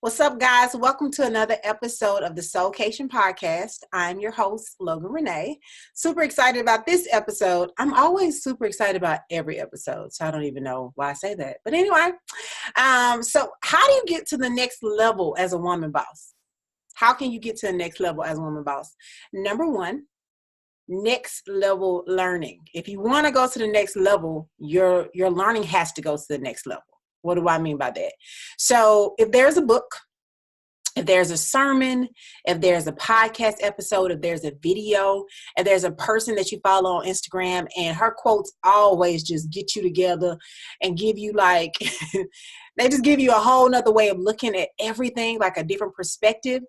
What's up, guys? Welcome to another episode of the Soulkation Podcast. I'm your host, Logan Renee. Super excited about this episode. I'm always super excited about every episode, so I don't even know why I say that. But anyway, so how do you get to the next level as a woman boss? How can you get to the next level as a woman boss? Number one, next level learning. If you want to go to the next level, your learning has to go to the next level. What do I mean by that? So if there's a book, if there's a sermon, if there's a podcast episode, if there's a video, if there's a person that you follow on Instagram and her quotes always just get you together and give you like, they just give you a whole nother way of looking at everything, like a different perspective.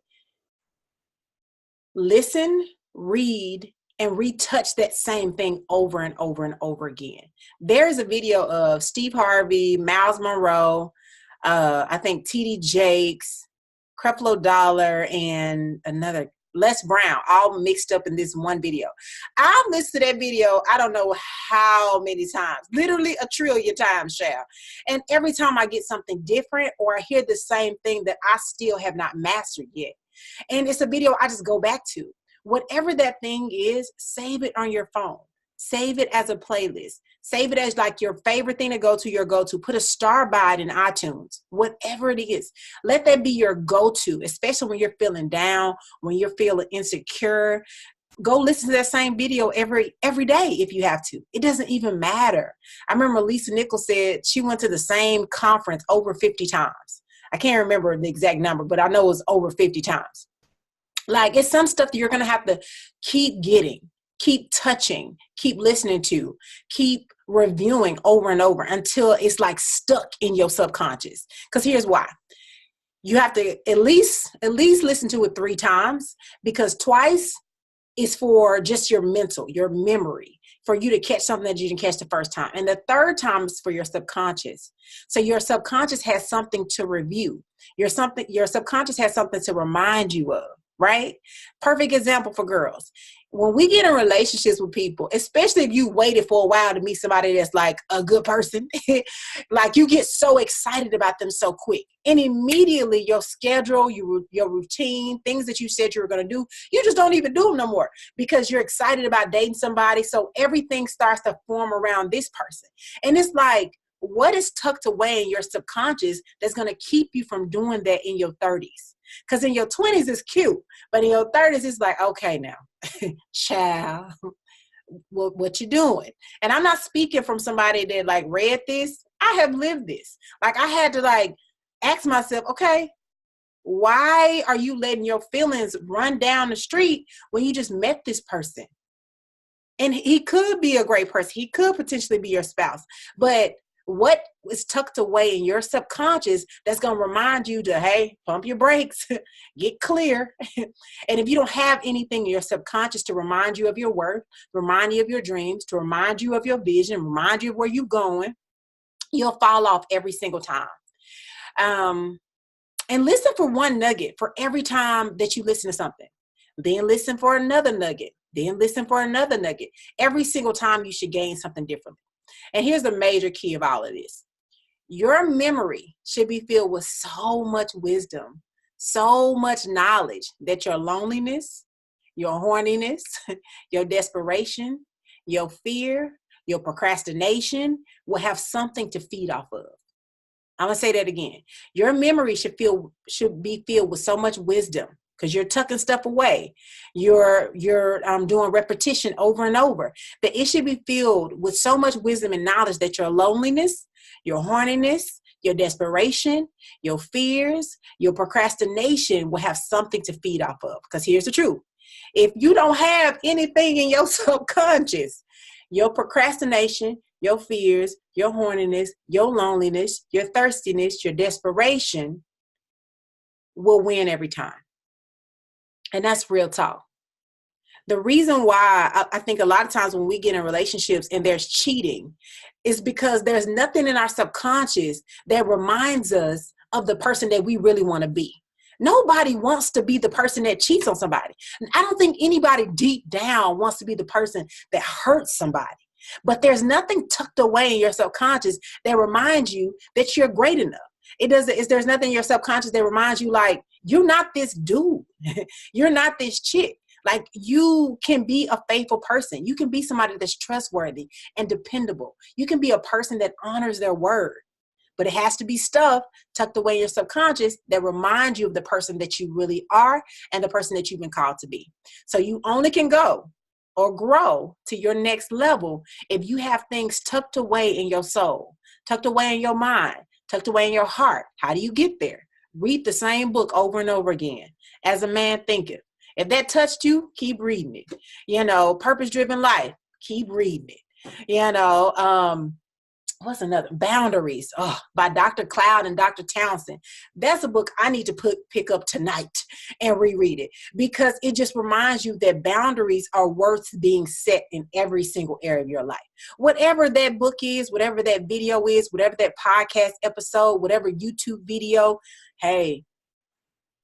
Listen, read, and retouch that same thing over and over and over again. There's a video of Steve Harvey, Miles Monroe, I think T.D. Jakes, Creflo Dollar, and another Les Brown, all mixed up in this one video. I've listened to that video, I don't know how many times, literally a trillion times, child. And every time I get something different or I hear the same thing that I still have not mastered yet. And it's a video I just go back to. Whatever that thing is, save it on your phone. Save it as a playlist. Save it as like your favorite thing to go to, your go-to. Put a star by it in iTunes. Whatever it is, let that be your go-to, especially when you're feeling down, when you're feeling insecure. Go listen to that same video every day if you have to. It doesn't even matter. I remember Lisa Nichols said she went to the same conference over 50 times. I can't remember the exact number, but I know it was over 50 times. Like, it's some stuff that you're going to have to keep getting, keep touching, keep listening to, keep reviewing over and over until it's like stuck in your subconscious. Because here's why. You have to at least listen to it 3 times, because twice is for just your mental, your memory, for you to catch something that you didn't catch the first time. And the 3rd time is for your subconscious. So your subconscious has something to review. Your subconscious has something to remind you of. Right? Perfect example for girls. When we get in relationships with people, especially if you waited for a while to meet somebody that's like a good person, like you get so excited about them so quick. And immediately your schedule, your routine, things that you said you were going to do, you just don't even do them no more because you're excited about dating somebody. So everything starts to form around this person. And it's like, what is tucked away in your subconscious that's going to keep you from doing that in your 30s? Because in your 20s, it's cute. But in your 30s, it's like, okay, now, child, what you doing? And I'm not speaking from somebody that like read this. I have lived this. Like, I had to like ask myself, okay, why are you letting your feelings run down the street when you just met this person? And he could be a great person. He could potentially be your spouse. But what is tucked away in your subconscious that's going to remind you to, hey, pump your brakes, get clear. And if you don't have anything in your subconscious to remind you of your worth, remind you of your dreams, to remind you of your vision, remind you of where you're going, you'll fall off every single time. And listen for one nugget for every time that you listen to something. Then listen for another nugget. Then listen for another nugget. Every single time you should gain something different. And here's the major key of all of this. Your memory should be filled with so much wisdom, so much knowledge that your loneliness, your horniness, your desperation, your fear, your procrastination will have something to feed off of. I'm going to say that again. Your memory should be filled with so much wisdom, because you're tucking stuff away. You're doing repetition over and over. But it should be filled with so much wisdom and knowledge that your loneliness, your horniness, your desperation, your fears, your procrastination will have something to feed off of. Because here's the truth. If you don't have anything in your subconscious, your procrastination, your fears, your horniness, your loneliness, your thirstiness, your desperation will win every time. And that's real talk. The reason why I think a lot of times when we get in relationships and there's cheating is because there's nothing in our subconscious that reminds us of the person that we really want to be. Nobody wants to be the person that cheats on somebody. I don't think anybody deep down wants to be the person that hurts somebody. But there's nothing tucked away in your subconscious that reminds you that you're great enough, There's nothing in your subconscious that reminds you like, you're not this dude. You're not this chick. Like, you can be a faithful person. You can be somebody that's trustworthy and dependable. You can be a person that honors their word. But it has to be stuff tucked away in your subconscious that reminds you of the person that you really are and the person that you've been called to be. So you only can go or grow to your next level if you have things tucked away in your soul, tucked away in your mind, tucked away in your heart. How do you get there? Read the same book over and over again. As a Man Thinketh. If that touched you, keep reading it. Purpose-Driven Life, keep reading it. What's another? Boundaries, by Dr. Cloud and Dr. Townsend. That's a book I need to pick up tonight and reread it, because it just reminds you that boundaries are worth being set in every single area of your life. Whatever that book is, whatever that video is, whatever that podcast episode, whatever YouTube video, hey,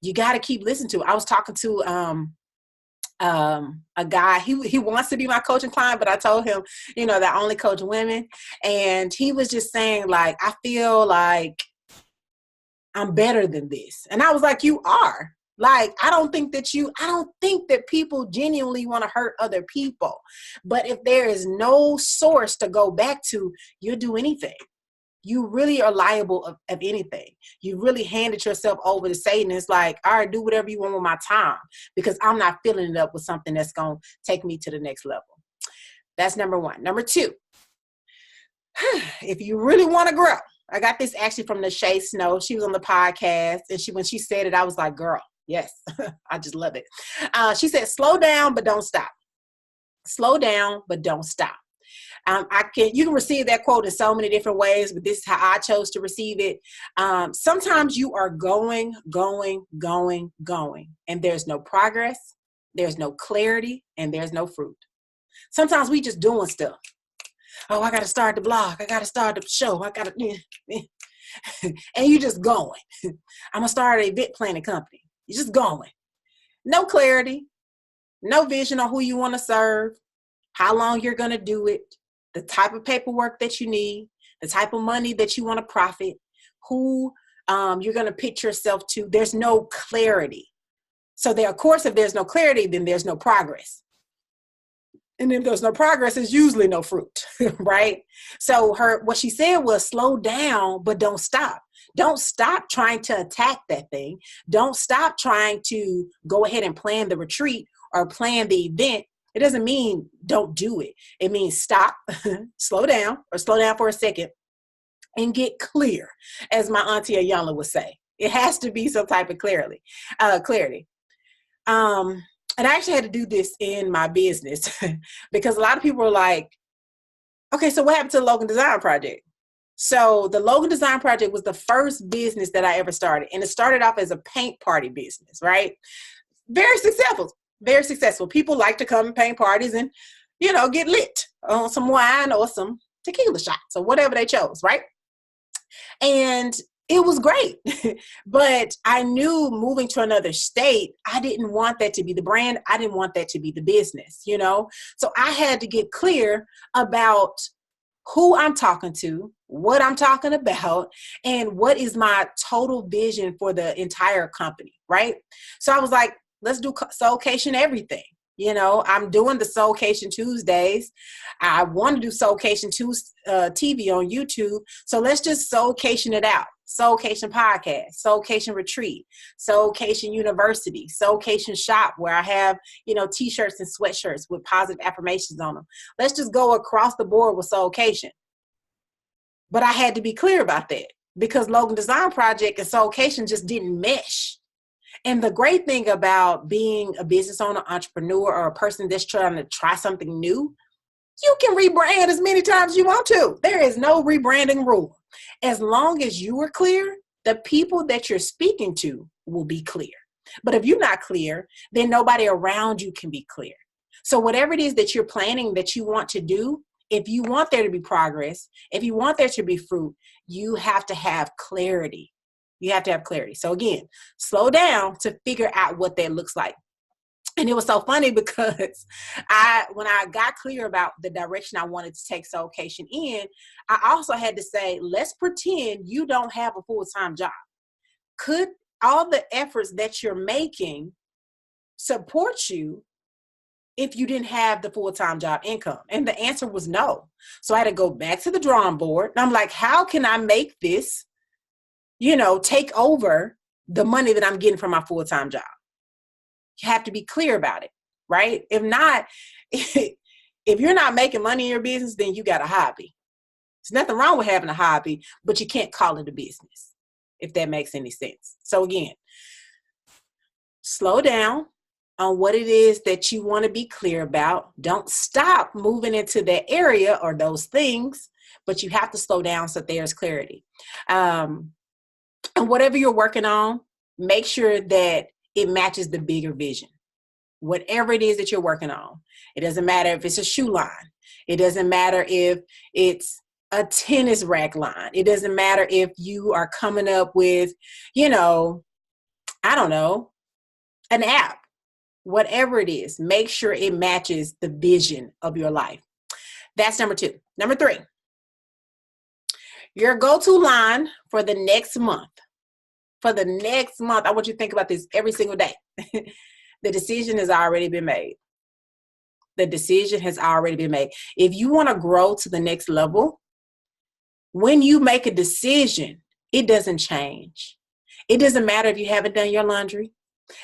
you got to keep listening to it. I was talking to a guy, he wants to be my coaching client, but I told him, that I only coach women. And he was just saying, like, I feel like I'm better than this. And I was like, you are. Like, I don't think that people genuinely want to hurt other people. But if there is no source to go back to, you'll do anything. You really are liable of anything. You really handed yourself over to Satan. It's like, all right, do whatever you want with my time, because I'm not filling it up with something that's going to take me to the next level. That's number one. Number two, if you really want to grow, I got this actually from Lachey Snow. She was on the podcast, and when she said it, I was like, girl, yes, I just love it. She said, slow down, but don't stop. Slow down, but don't stop. You can receive that quote in so many different ways, but this is how I chose to receive it. Sometimes you are going, and there's no progress, there's no clarity, and there's no fruit. Sometimes we just doing stuff. Oh, I got to start the blog. I got to start the show. And you just going. I'm going to start an event planning company. You're just going. No clarity, no vision on who you want to serve, how long you're going to do it, the type of paperwork that you need, the type of money that you want to profit, who you're going to pitch yourself to. There's no clarity. So of course, if there's no clarity, then there's no progress. And if there's no progress, there's usually no fruit, right? So what she said was, slow down, but don't stop. Don't stop trying to attack that thing. Don't stop trying to go ahead and plan the retreat or plan the event. It doesn't mean don't do it. It means stop, slow down for a second, and get clear, as my auntie Ayala would say. It has to be some type of clarity. And I actually had to do this in my business because a lot of people are like, okay, so what happened to the Logan Design Project? So the Logan Design Project was the first business that I ever started. And it started off as a paint party business, right? Very successful. People like to come and paint parties and, get lit on some wine or some tequila shots or whatever they chose, right? And it was great. But I knew moving to another state, I didn't want that to be the brand. I didn't want that to be the business, So I had to get clear about who I'm talking to, what I'm talking about, and what is my total vision for the entire company, right? So I was like, let's do Soulkation everything. I'm doing the Soulkation Tuesdays. I want to do Soulkation TV on YouTube. So let's just Soulkation it out. Soulkation Podcast, Soulkation Retreat, Soulkation University, Soulkation Shop, where I have, t-shirts and sweatshirts with positive affirmations on them. Let's just go across the board with Soulkation. But I had to be clear about that because Logan Design Project and Soulkation just didn't mesh. And the great thing about being a business owner, entrepreneur, or a person that's trying to try something new, you can rebrand as many times as you want to. There is no rebranding rule. As long as you are clear, the people that you're speaking to will be clear. But if you're not clear, then nobody around you can be clear. So whatever it is that you're planning that you want to do, if you want there to be progress, if you want there to be fruit, you have to have clarity. You have to have clarity. So again, slow down to figure out what that looks like. And it was so funny because when I got clear about the direction I wanted to take Soulkation in, I also had to say, let's pretend you don't have a full-time job. Could all the efforts that you're making support you if you didn't have the full-time job income? And the answer was no. So I had to go back to the drawing board. And I'm like, how can I make this, take over the money that I'm getting from my full-time job? You have to be clear about it, right? If not, if you're not making money in your business, then you got a hobby. There's nothing wrong with having a hobby, but you can't call it a business, if that makes any sense. So again, slow down on what it is that you want to be clear about. Don't stop moving into that area or those things, but you have to slow down so there's clarity. And whatever you're working on, make sure that it matches the bigger vision. Whatever it is that you're working on. It doesn't matter if it's a shoe line. It doesn't matter if it's a tennis rack line. It doesn't matter if you are coming up with, I don't know, an app. Whatever it is, make sure it matches the vision of your life. That's number 2. Number 3, your go-to line for the next month. For the next month, I want you to think about this every single day. The decision has already been made. The decision has already been made. If you want to grow to the next level, when you make a decision, it doesn't change. It doesn't matter if you haven't done your laundry.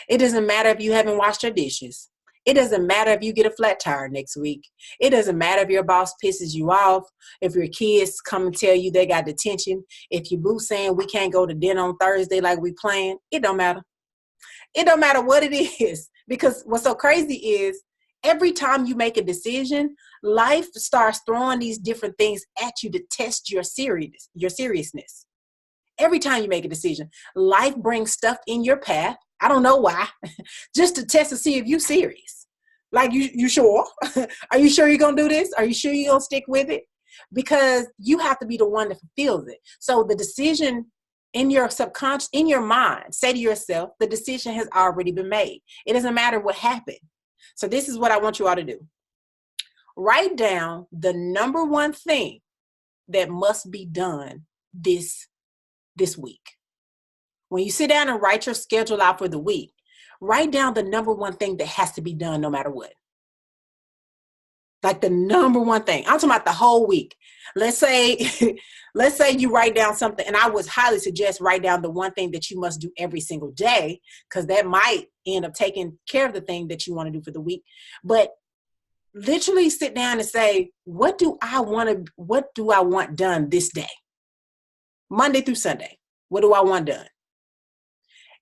It doesn't matter if you haven't washed your dishes. It doesn't matter if you get a flat tire next week. It doesn't matter if your boss pisses you off, if your kids come and tell you they got detention, if your boo saying we can't go to dinner on Thursday like we planned. It don't matter. It don't matter what it is, because what's so crazy is every time you make a decision, life starts throwing these different things at you to test your seriousness. Every time you make a decision, life brings stuff in your path. I don't know why, just to test to see if you're serious. Like, you sure? Are you sure you're going to do this? Are you sure you're going to stick with it? Because you have to be the one that fulfills it. So the decision in your subconscious, in your mind, say to yourself, the decision has already been made. It doesn't matter what happened. So this is what I want you all to do. Write down the number one thing that must be done this week. When you sit down and write your schedule out for the week, write down the number one thing that has to be done no matter what. Like the number one thing. I'm talking about the whole week. Let's say you write down something, and I would highly suggest write down the one thing that you must do every single day, because that might end up taking care of the thing that you want to do for the week. But literally sit down and say, what do I want done this day? Monday through Sunday. What do I want done?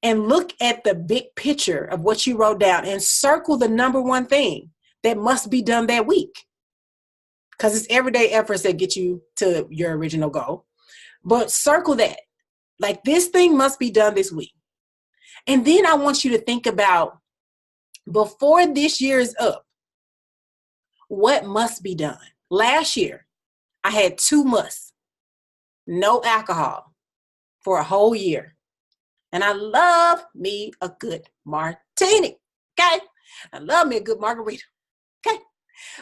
And look at the big picture of what you wrote down and circle the number one thing that must be done that week. Because it's everyday efforts that get you to your original goal. But circle that. Like, this thing must be done this week. And then I want you to think about, before this year is up, what must be done? Last year, I had 2 musts. No alcohol for a whole year. And I love me a good martini, okay? I love me a good margarita, okay?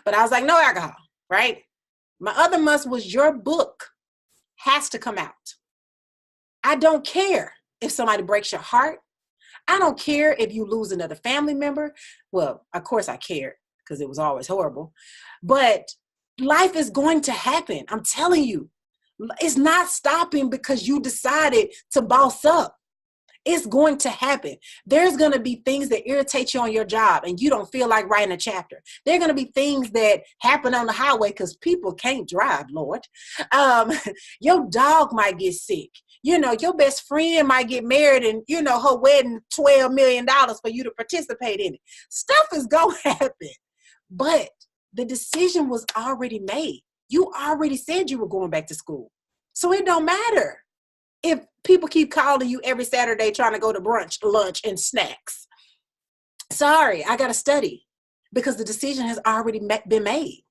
But I was like, no alcohol, right? My other must was, your book has to come out. I don't care if somebody breaks your heart. I don't care if you lose another family member. Well, of course I cared, because it was always horrible. But life is going to happen. I'm telling you, it's not stopping because you decided to boss up. It's going to happen. There's going to be things that irritate you on your job and you don't feel like writing a chapter. There are going to be things that happen on the highway because people can't drive, Lord. Your dog might get sick. Your best friend might get married and, her wedding, $12 million for you to participate in it. Stuff is going to happen. But the decision was already made. You already said you were going back to school. So it don't matter if people keep calling you every Saturday trying to go to brunch, lunch, and snacks. Sorry, I got to study, because the decision has already been made.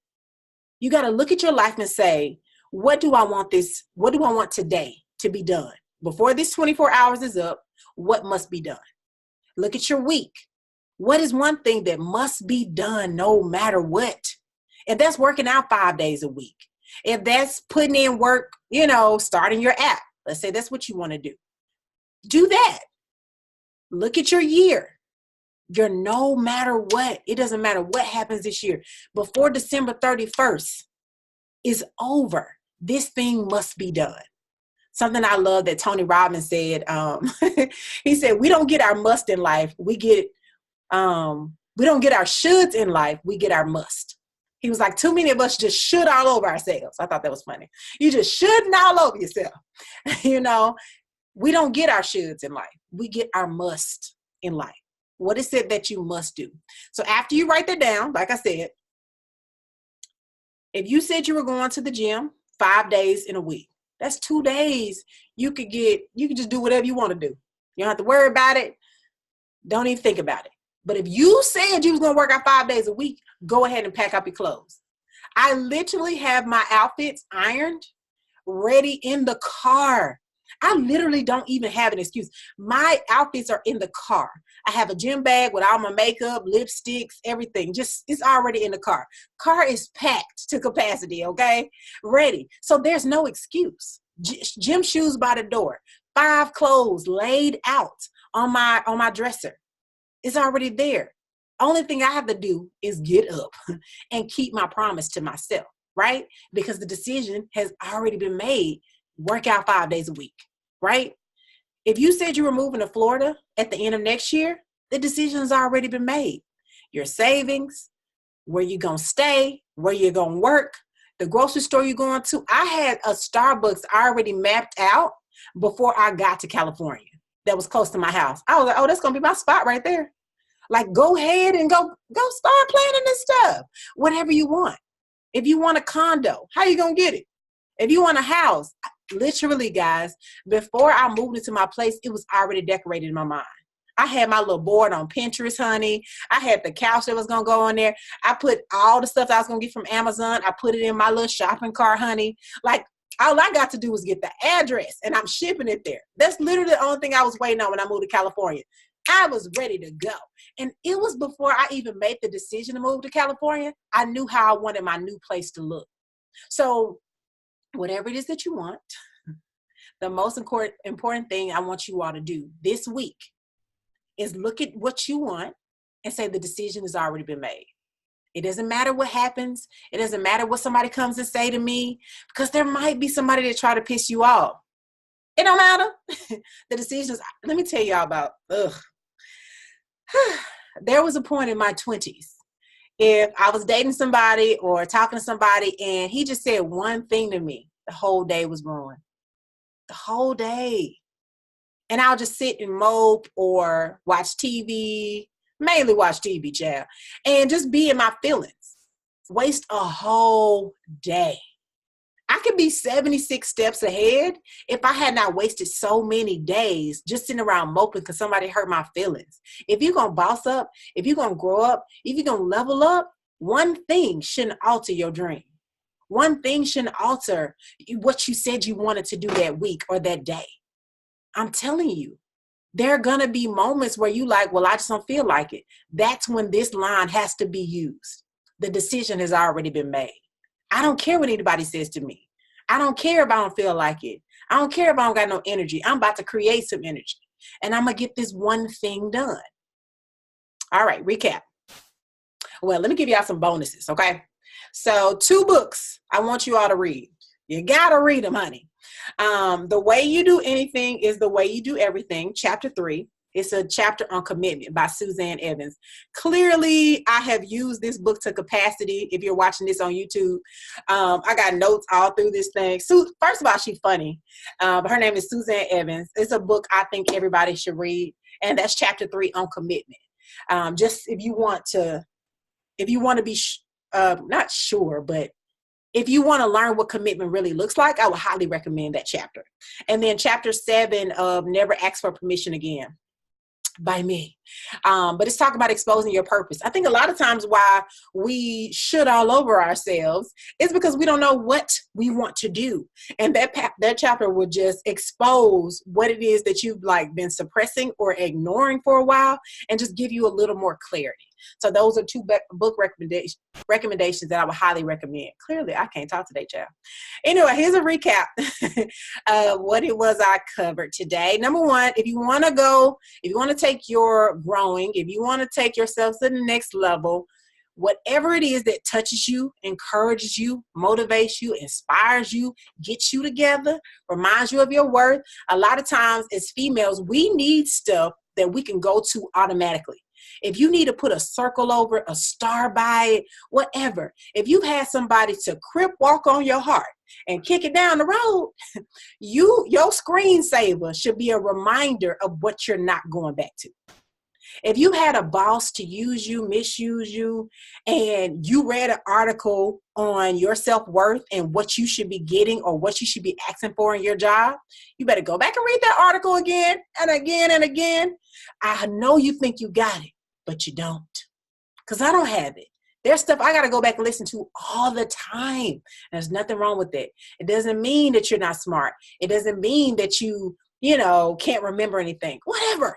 You got to look at your life and say, what do I want today to be done? Before this 24 hours is up, what must be done? Look at your week. What is one thing that must be done no matter what? If that's working out 5 days a week, if that's putting in work, starting your app, let's say that's what you want to do that. Look at your year. Your no matter what, it doesn't matter what happens this year. Before December 31st is over, this thing must be done. Something I love that Tony Robbins said, he said, we don't get our must in life. We don't get our shoulds in life. We get our must. He was like, too many of us just should all over ourselves. I thought that was funny. You just shouldn't all over yourself. We don't get our shoulds in life. We get our must in life. What is it that you must do? So after you write that down, like I said, if you said you were going to the gym 5 days in a week, that's 2 days you could just do whatever you want to do. You don't have to worry about it. Don't even think about it. But if you said you was going to work out 5 days a week, go ahead and pack up your clothes. I literally have my outfits ironed, ready in the car. I literally don't even have an excuse. My outfits are in the car. I have a gym bag with all my makeup, lipsticks, everything. It's already in the car. Car is packed to capacity, okay? Ready. So there's no excuse. Gym shoes by the door. 5 clothes laid out on my dresser. It's already there. Only thing I have to do is get up and keep my promise to myself, right? Because the decision has already been made. Work out 5 days a week, right? If you said you were moving to Florida at the end of next year, the decision has already been made. Your savings, where you're going to stay, where you're going to work, the grocery store you're going to. I had a Starbucks already mapped out before I got to California that was close to my house. I was like, oh, that's going to be my spot right there. Like, go ahead and go start planning this stuff. Whatever you want. If you want a condo, how you going to get it? If you want a house, literally, guys, before I moved into my place, it was already decorated in my mind. I had my little board on Pinterest, honey. I had the couch that was going to go on there. I put all the stuff that I was going to get from Amazon. I put it in my little shopping cart, honey. Like, all I got to do was get the address, and I'm shipping it there. That's literally the only thing I was waiting on when I moved to California. I was ready to go. And it was before I even made the decision to move to California. I knew how I wanted my new place to look. So whatever it is that you want, the most important thing I want you all to do this week is look at what you want and say the decision has already been made. It doesn't matter what happens. It doesn't matter what somebody comes and say to me, because there might be somebody that try to piss you off. It don't matter. The decisions, let me tell y'all about, there was a point in my 20s. If I was dating somebody or talking to somebody and he just said one thing to me, the whole day was ruined. The whole day. And I'll just sit and mope or watch TV, mainly watch TV, child, and just be in my feelings. Waste a whole day. I could be 76 steps ahead if I had not wasted so many days just sitting around moping because somebody hurt my feelings. If you're going to boss up, if you're going to grow up, if you're going to level up, one thing shouldn't alter your dream. One thing shouldn't alter what you said you wanted to do that week or that day. I'm telling you, there are going to be moments where you like, well, I just don't feel like it. That's when this line has to be used. The decision has already been made. I don't care what anybody says to me. I don't care if I don't feel like it. I don't care if I don't got no energy. I'm about to create some energy. And I'm going to get this one thing done. All right, recap. Well, let me give y'all some bonuses, okay? So 2 books I want you all to read. You got to read them, honey. The Way You Do Anything is the Way You Do Everything, Chapter 3. It's a chapter on commitment by Suzanne Evans. Clearly, I have used this book to capacity. If you're watching this on YouTube, I got notes all through this thing. First of all, she's funny. But her name is Suzanne Evans. It's a book I think everybody should read. And that's Chapter 3 on commitment. Just if you want to be not sure, but if you want to learn what commitment really looks like, I would highly recommend that chapter. And then Chapter 7 of Never Ask for Permission Again. by me. But it's talking about exposing your purpose. I think a lot of times why we should all over ourselves is because we don't know what we want to do. And that chapter will just expose what it is that you've like been suppressing or ignoring for a while and just give you a little more clarity. So those are two book recommendations that I would highly recommend. Clearly, I can't talk today, child. Anyway, here's a recap of what it was I covered today. Number one, if you want to take your growing, if you want to take yourself to the next level, whatever it is that touches you, encourages you, motivates you, inspires you, gets you together, reminds you of your worth. A lot of times as females, we need stuff that we can go to automatically. If you need to put a circle over, a star by it, whatever. If you've had somebody to crip walk on your heart and kick it down the road, your screensaver should be a reminder of what you're not going back to. If you had a boss to use you, misuse you, and you read an article on your self-worth and what you should be getting or what you should be asking for in your job, you better go back and read that article again and again and again. I know you think you got it, but you don't, because I don't have it. There's stuff I got to go back and listen to all the time. There's nothing wrong with it. It doesn't mean that you're not smart. It doesn't mean that you can't remember anything. Whatever.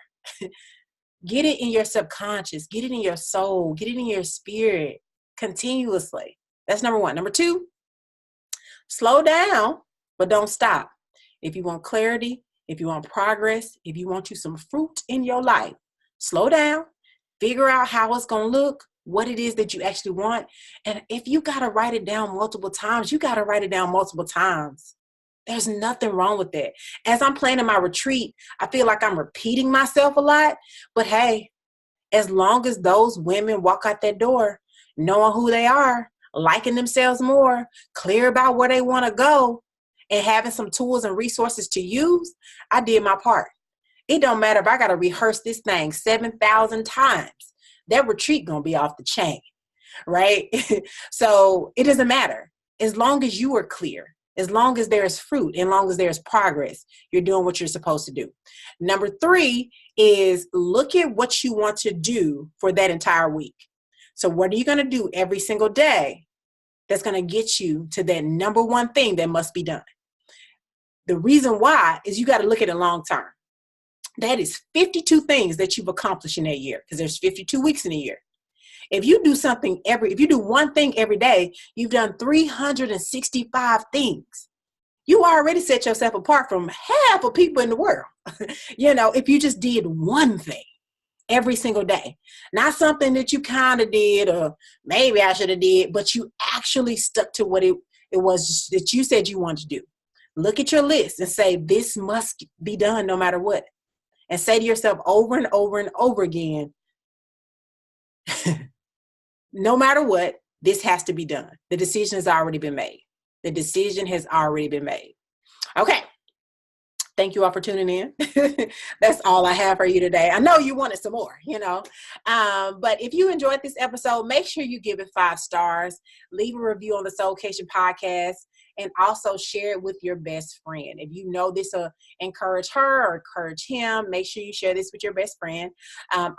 Get it in your subconscious. Get it in your soul. Get it in your spirit continuously. That's number one. Number two, slow down, but don't stop. If you want clarity, if you want progress, if you want you some fruit in your life, slow down, figure out how it's going to look, what it is that you actually want. And if you got to write it down multiple times, you got to write it down multiple times. There's nothing wrong with that. As I'm planning my retreat, I feel like I'm repeating myself a lot. But hey, as long as those women walk out that door, knowing who they are, liking themselves more, clear about where they want to go, and having some tools and resources to use, I did my part. It don't matter if I got to rehearse this thing 7,000 times. That retreat going to be off the chain, right? So it doesn't matter. As long as you are clear, as long as there's fruit, as long as there's progress, you're doing what you're supposed to do. Number three is look at what you want to do for that entire week. So what are you going to do every single day that's going to get you to that number one thing that must be done? The reason why is you got to look at it long term. That is 52 things that you've accomplished in that year, because there's 52 weeks in a year. If you do one thing every day, you've done 365 things. You already set yourself apart from half of people in the world. If you just did one thing every single day, not something that you kind of did, or maybe I should have did, but you actually stuck to what it was that you said you wanted to do. Look at your list and say, this must be done no matter what. And say to yourself over and over and over again, no matter what, this has to be done. The decision has already been made. The decision has already been made. Okay. Thank you all for tuning in. That's all I have for you today. I know you wanted some more, but if you enjoyed this episode, make sure you give it 5 stars, leave a review on the Soulkation Podcast, and also share it with your best friend. If you know this will encourage her or encourage him, make sure you share this with your best friend.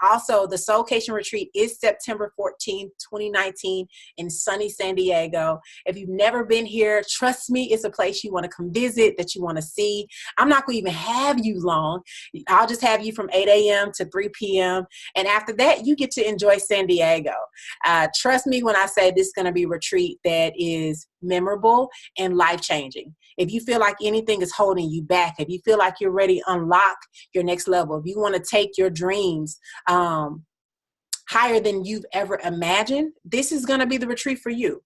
Also, the Soulkation Retreat is September 14th, 2019 in sunny San Diego. If you've never been here, trust me, it's a place you want to come visit, that you want to see. I'm not going to even have you long. I'll just have you from 8 a.m. to 3 p.m. And after that, you get to enjoy San Diego. Trust me when I say this is going to be a retreat that is memorable and life-changing. If you feel like anything is holding you back, if you feel like you're ready to unlock your next level, if you want to take your dreams higher than you've ever imagined, this is going to be the retreat for you.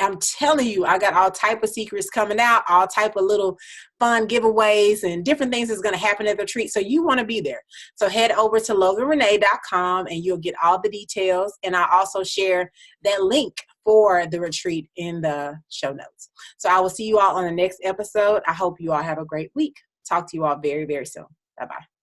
I'm telling you, I got all type of secrets coming out, all type of little fun giveaways and different things that's going to happen at the retreat. So you want to be there. So head over to loganrenee.com and you'll get all the details. And I'll also share that link for the retreat in the show notes. So I will see you all on the next episode. I hope you all have a great week. Talk to you all very, very soon. Bye-bye.